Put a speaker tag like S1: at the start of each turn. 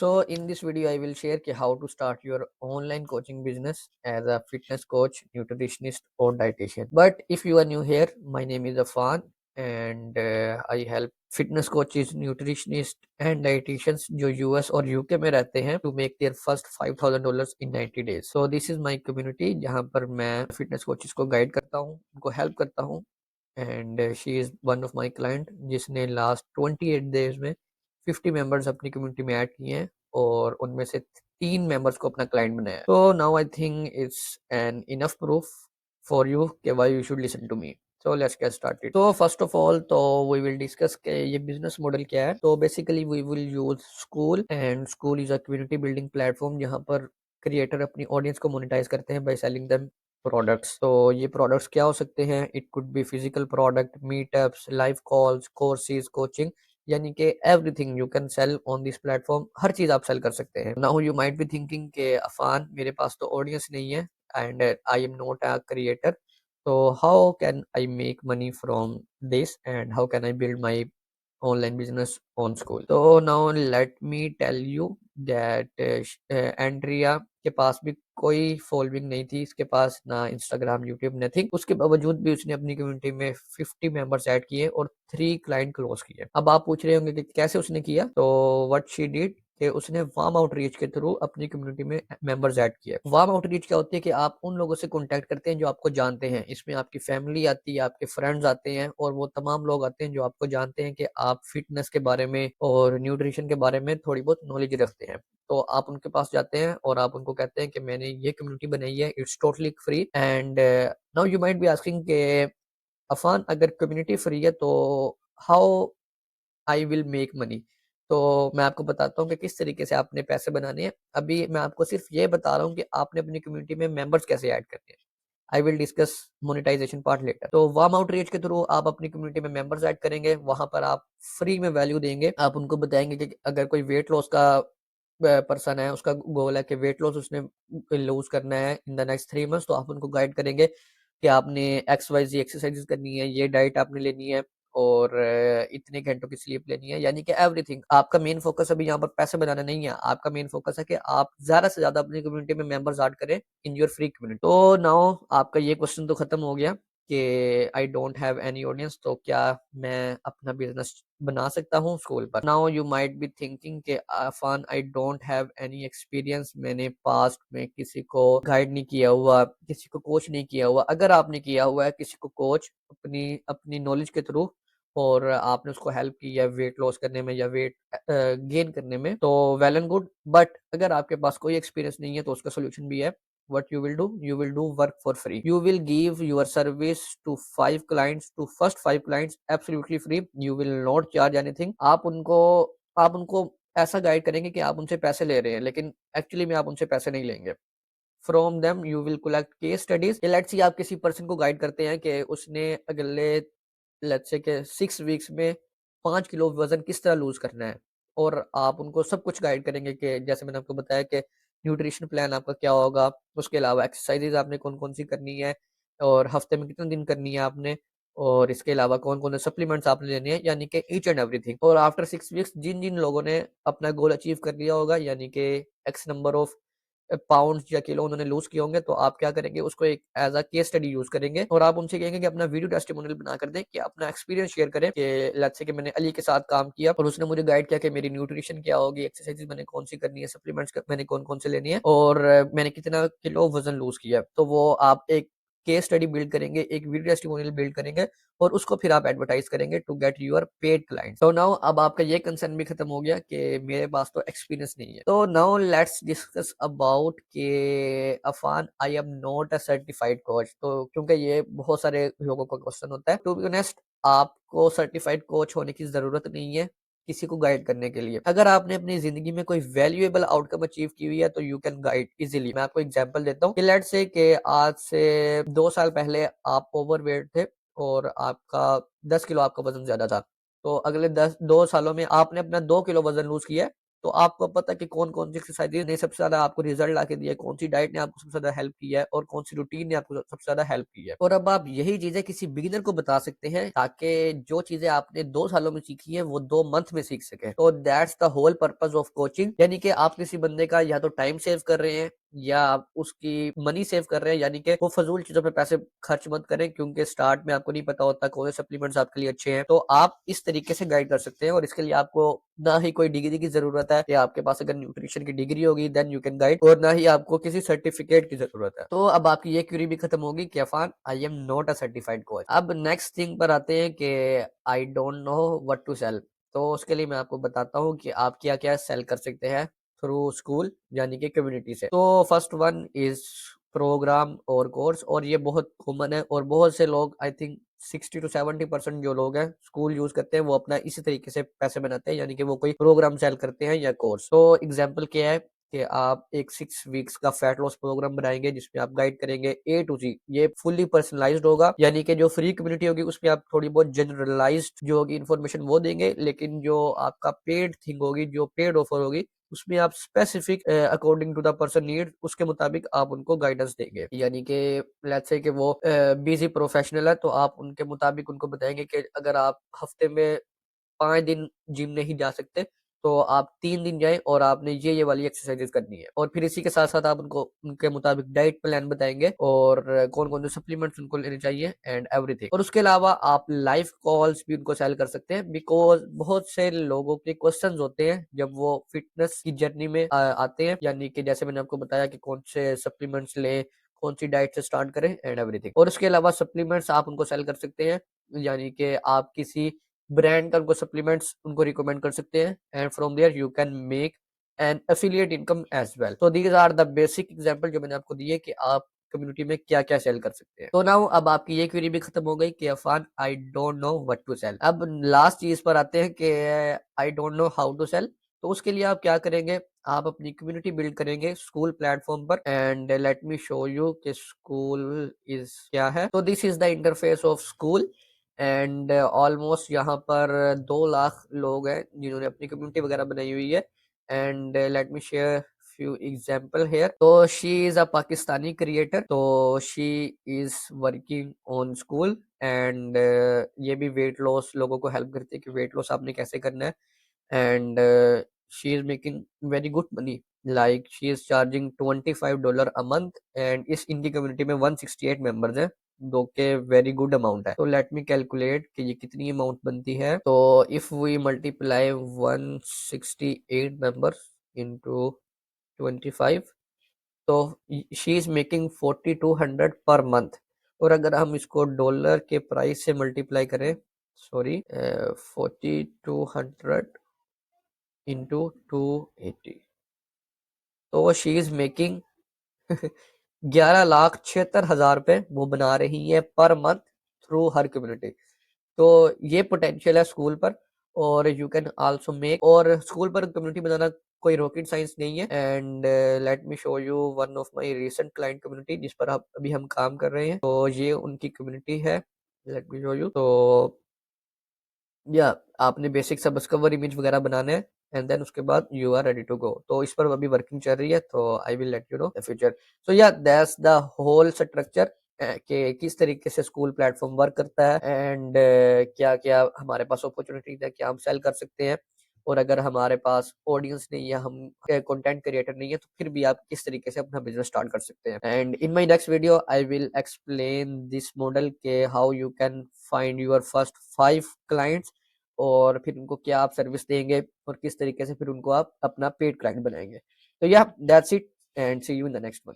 S1: So in this video, I will share how to start your online coaching business as a fitness coach, nutritionist, or dietitian. But if you are new here, my name is Afan, and I help fitness coaches nutritionist and dieticians जो US और UK में रहते हैं to make their first $5,000 in 90 days. So this is my community जहां पर मैं fitness coaches को guide करता हूं, उनको हेल्प करता हूं। And she is one of my client जिसने लास्ट 28 डेज में 50 मेंबर्स अपनी कम्युनिटी में ऐड किए हैं और उनमें से 3 मेंबर्स को अपना क्लाइंट बनाया है। So now I think it's an enough proof for you कि why you should listen to me. So let's get started. तो फर्स्ट ऑफ ऑल तो वी विल डिस्कस के ये बिजनेस मॉडल क्या है। तो basically we will use Skool, and Skool is a community building platform जहां पर क्रिएटर अपनी ऑडियंस को मोनेटाइज करते हैं बाय सेलिंग देम प्रोडक्ट्स। तो ये प्रोडक्ट्स क्या हो सकते हैं? It could be physical product, meetups, live calls, courses, coaching, यानी कि everything you can sell on this platform. हर चीज आप सेल कर सकते हैं। Now you might be thinking के अफान मेरे पास तो ऑडियंस नहीं है and I am not a creator, तो how can I make money from this and how can I build my online business on Skool? तो now let me tell you that Andrea के पास भी कोई following नहीं थी, इसके पास ना इंस्टाग्राम, यूट्यूब, नथिंग। उसके बावजूद भी उसने अपनी कम्युनिटी में 50 मेंबर्स ऐड किए और 3 क्लाइंट क्लोज किए। अब आप पूछ रहे होंगे कि कैसे उसने किया? तो व्हाट शी डिड कि उसने वार्म आउटरीच के थ्रू अपनी कम्युनिटी में मेंबर्स ऐड किए। वार्म आउटरीच क्या होती है कि आप उन लोगों से कांटेक्ट करते हैं जो आपको जानते हैं। इसमें आपकी फैमिली आती है, आपके फ्रेंड्स आते हैं और वो तमाम लोग आते हैं जो आपको जानते हैं कि आप फिटनेस के बारे में और न्यूट्रिशन के बारे में थोड़ी बहुत नॉलेज रखते हैं। तो आप उनके पास जाते हैं और आप उनको कहते हैं कि मैंने ये कम्युनिटी बनाई है, it's totally free. And now you might be asking के अफान अगर कम्युनिटी फ्री है तो how I will make money? तो मैं आपको बताता हूँ कि किस तरीके से आपने पैसे बनाने हैं। अभी मैं आपको सिर्फ ये बता रहा हूँ कि आपने अपनी कम्युनिटी में मेंबर्स कैसे ऐड करने हैं। I will discuss monetisation part later. तो वार्म आउटरीच के थ्रू आप अपनी कम्युनिटी में मेंबर्स ऐड करेंगे, वहां पर आप फ्री में वैल्यू देंगे। आप उनको बताएंगे कि अगर कोई वेट लॉस का पर्सन है, उसका गोल है कि वेट लॉस उसने लूज करना है इन द नेक्स्ट 3 मंथ्स, तो आप उनको गाइड करेंगे कि आपने एक्स वाई जी एक्सरसाइजेस करनी है, ये डाइट आपने लेनी है और इतने घंटों की स्लीप लेनी है, यानी कि एवरीथिंग। आपका मेन फोकस अभी यहाँ पर पैसे बनाना नहीं है, आपका मेन फोकस है कि आप ज्यादा से ज्यादा अपनी कम्युनिटी में मेंबर्स ऐड करें इन योर फ्री कम्युनिटी। तो नाउ आपका ये क्वेश्चन तो खत्म हो गया कि I don't have any audience, तो क्या मैं अपना बिजनेस बना सकता हूँ स्कूल पर? Now you might be thinking के Afan I don't have any experience, मैंने पास्ट में किसी को गाइड नहीं किया हुआ, किसी को कोच नहीं किया हुआ। अगर आपने किया हुआ है किसी को कोच अपनी अपनी नॉलेज के थ्रू और आपने उसको हेल्प की है वेट लॉस करने में या वेट गेन करने में, तो वेल एंड गुड। बट अगर आपके पास कोई एक्सपीरियंस नहीं है तो उसका सोल्यूशन भी है। what you will do work for free. You will give your service to 5 clients, to first 5 clients absolutely free. You will not charge anything. आप उनको ऐसा गाइड करेंगे कि आप उनसे पैसे ले रहे हैं, लेकिन एक्चुअली में आप उनसे पैसे नहीं लेंगे। From them you will collect case studies. Let's see आप किसी पर्सन को गाइड करते हैं कि उसने अगले लेट्स से के 6 वीक्स में 5 किलो वजन किस तरह लूज करना है, और आप उनको सब कुछ गाइड करेंगे कि जैसे मैंने आपको बताया कि न्यूट्रिशन प्लान आपका क्या होगा, उसके अलावा एक्सरसाइजेज आपने कौन कौन सी करनी है और हफ्ते में कितने दिन करनी है आपने, और इसके अलावा कौन कौन से सप्लीमेंट्स आपने लेने हैं, यानी कि ईच एंड एवरीथिंग। और आफ्टर 6 वीक्स जिन जिन लोगों ने अपना गोल अचीव कर लिया होगा, यानी कि एक्स नंबर ऑफ पाउंड्स या किलो उन्होंने लूज किए होंगे, तो आप क्या करेंगे, उसको एक as a case study use करेंगे और आप उनसे कहेंगे कि अपना वीडियो टेस्टिमोनियल बना कर दें, कि अपना एक्सपीरियंस शेयर करें कि लेट्स से कि मैंने अली के साथ काम किया और उसने मुझे गाइड किया कि मेरी न्यूट्रिशन क्या होगी, एक्सरसाइजेज मैंने कौन सी करनी है, सप्लीमेंट्स मैंने कौन कौन से लेनी है, और मैंने कितना किलो वजन लूज किया। तो वो आप एक केस स्टडी बिल्ड करेंगे, एक वीडियो टेस्टिमोनियल बिल्ड करेंगे और उसको फिर आप एडवर्टाइज करेंगे to get your paid client. तो नाउ अब आपका ये कंसर्न भी खत्म हो गया कि मेरे पास तो एक्सपीरियंस नहीं है। तो नाउ लेट्स डिस्कस अबाउट के Afan I am not a certified coach. तो क्योंकि ये बहुत सारे लोगों का क्वेश्चन होता है, टू बी ऑनेस्ट आपको सर्टिफाइड कोच होने की जरूरत नहीं है किसी को गाइड करने के लिए। अगर आपने अपनी जिंदगी में कोई वैल्यूएबल आउटकम अचीव की हुई है तो यू कैन गाइड इजीली। मैं आपको एग्जांपल देता हूँ कि लेट्स से कि आज से 2 साल पहले आप ओवरवेट थे और आपका 10 किलो आपका वजन ज्यादा था। तो अगले 2 सालों में आपने अपना 2 किलो वजन लूज किया है तो आपको पता है कि कौन-कौन सी एक्सरसाइज़ ने सबसे ज़्यादा आपको रिज़ल्ट लाके दिया है, कौन-सी डाइट ने आपको सबसे ज़्यादा हेल्प किया है और कौन-सी रूटीन ने आपको सबसे ज़्यादा हेल्प की है। और अब आप यही चीज़ें किसी बिगिनर को बता सकते हैं ताकि जो चीज़ें आपने 2 सालों में सीखी हैं, वो 2 मंथ में सीख सकें। तो that's the whole purpose of coaching, यानी कि आप किसी बंदे का या तो टाइम सेव कर रहे हैं या आप उसकी मनी सेव कर रहे हैं, यानी कि वो फ़ज़ूल चीज़ों पे पैसे खर्च मत करें क्योंकि स्टार्ट में आपको नहीं पता होता कौन से सप्लीमेंट्स आपके लिए अच्छे हैं। तो आप इस तरीके से गाइड कर सकते हैं और इसके लिए आपको ना ही कोई डिग्री की ज़रूरत है, या आपके पास अगर न्यूट्रिशन की डिग्री होगी देन यू कैन गाइड, और ना ही आपको किसी सर्टिफिकेट की ज़रूरत है। तो अब आपकी ये क्वेरी भी खत्म होगी कि Afan, I am not a certified coach. अब नेक्स्ट थिंग पर आते हैं कि I don't know what to sell. तो उसके लिए मैं आपको बताता हूँ कि आप क्या-क्या सेल कर सकते हैं थ्रू स्कूल यानी कि कम्युनिटी से। तो फर्स्ट वन इज़ प्रोग्राम और कोर्स, और ये बहुत कॉमन है और बहुत से लोग, आई थिंक 60 टू 70% जो लोग हैं स्कूल यूज करते हैं वो अपना इसी तरीके से पैसे बनाते हैं, यानी कि वो कोई प्रोग्राम सेल करते हैं या कोर्स। तो एग्जांपल क्या है कि आप एक 6 वीक्स का फैट लॉस प्रोग्राम बनाएंगे जिसमें आप गाइड करेंगे ए टू जी। ये फुल्ली पर्सनलाइज्ड होगा, यानी कि जो फ्री कम्युनिटी होगी उसमें आप थोड़ी बहुत जनरलाइज्ड जो होगी इन्फॉर्मेशन वो देंगे, लेकिन जो आपका पेड थिंग होगी, जो पेड ऑफर होगी, उसमें आप specific according to the person need उसके मुताबिक आप उनको गाइडेंस देंगे। यानी कि लेट्स से कि वो बिजी प्रोफेशनल है तो आप उनके मुताबिक उनको बताएंगे कि अगर आप हफ्ते में 5 दिन जिम नहीं जा सकते तो आप 3 दिन जाएँ और आपने ये वाली एक्सरसाइजेज़ करनी है। और फिर इसी के साथ-साथ आप उनको उनके मुताबिक डाइट प्लान बताएँगे और कौन-कौन से सप्लीमेंट्स उनको लेने चाहिए एंड एवरीथिंग। और उसके अलावा आप लाइव कॉल्स भी उनको सेल कर सकते हैं, बिकॉज़ बहुत से लोगों के क्वेश्चंस होते हैं जब वो फिटनेस की जर्नी में आते हैं, यानी कि जैसे मैंने आपको बताया कि कौन से सप्लीमेंट्स लें, कौन सी डाइट से स्टार्ट करें एंड एवरीथिंग। और उसके अलावा सप्लीमेंट्स आप उनको सेल कर सकते हैं, यानी कि आप किसी ब्रांड का उनको सप्लीमेंट्स उनको रिकमेंड कर सकते हैं and from there you can make an affiliate income as well. तो these are the basic example जो मैंने आपको दिए कि आप कम्युनिटी में क्या-क्या सेल कर सकते हैं। तो नाउ अब आपकी ये क्वेरी भी खत्म हो गई कि Afan, I don't know what to sell. अब लास्ट चीज पर आते हैं कि I don't know how to sell. तो उसके लिए आप क्या करेंगे, आप अपनी कम्युनिटी बिल्ड करेंगे स्कूल प्लेटफॉर्म पर, and let me show you कि स्कूल इज क्या है। तो this is the interface of Skool and almost यहाँ पर 2 लाख लोग हैं जिन्होंने अपनी कम्युनिटी वगैरह बनाई हुई है। And let me share few example here. तो she is a Pakistani creator, तो she is working on Skool and ये भी वेट लॉस लोगों को हेल्प करती है कि वेट लॉस आपने कैसे करना है। And she is making very good money, like she is charging $25 a month and इस इनकी कम्युनिटी में 168 मेंबर्स हैं, जो के वेरी गुड अमाउंट है। तो लेट मी कैलकुलेट कि ये कितनी अमाउंट बनती है। तो if we multiply 168 members into 25, तो she is making 4200 per month. और अगर हम इसको डॉलर के प्राइस से मल्टीप्लाई करें, सॉरी, 4200 इंटू 280, तो शी इज मेकिंग 11,76,000 रुपए वो बना रही है पर मंथ थ्रू हर कम्युनिटी। तो ये पोटेंशियल है स्कूल पर, और यू कैन आल्सो मेक, और स्कूल पर कम्युनिटी बनाना कोई रॉकेट साइंस नहीं है। And let me show you one of my recent client community जिस पर अभी हम काम कर रहे हैं। तो ये उनकी कम्युनिटी है, लेट मी शो यू। तो या आपने बेसिक सा बस कवर इमेज वगैरह बनाना है एंड देन उसके बाद you are ready to go. तो इस पर अभी वर्किंग चल रही है, तो I will let you know the future. So yeah that's the whole structure कि किस तरीके से स्कूल प्लेटफॉर्म वर्क करता है एंड क्या क्या हमारे पास अपॉर्चुनिटीज है, क्या हम सेल कर सकते हैं, और अगर हमारे पास ऑडियंस नहीं है, हम कंटेंट क्रिएटर नहीं है, तो फिर भी आप किस तरीके से अपना बिजनेस स्टार्ट कर सकते हैं। And in my next video I will explain this model के how you can find your first 5 clients, और फिर उनको क्या आप सर्विस देंगे और किस तरीके से फिर उनको आप अपना पेड क्लाइंट बनाएंगे। तो yeah that's it and see you in the next one.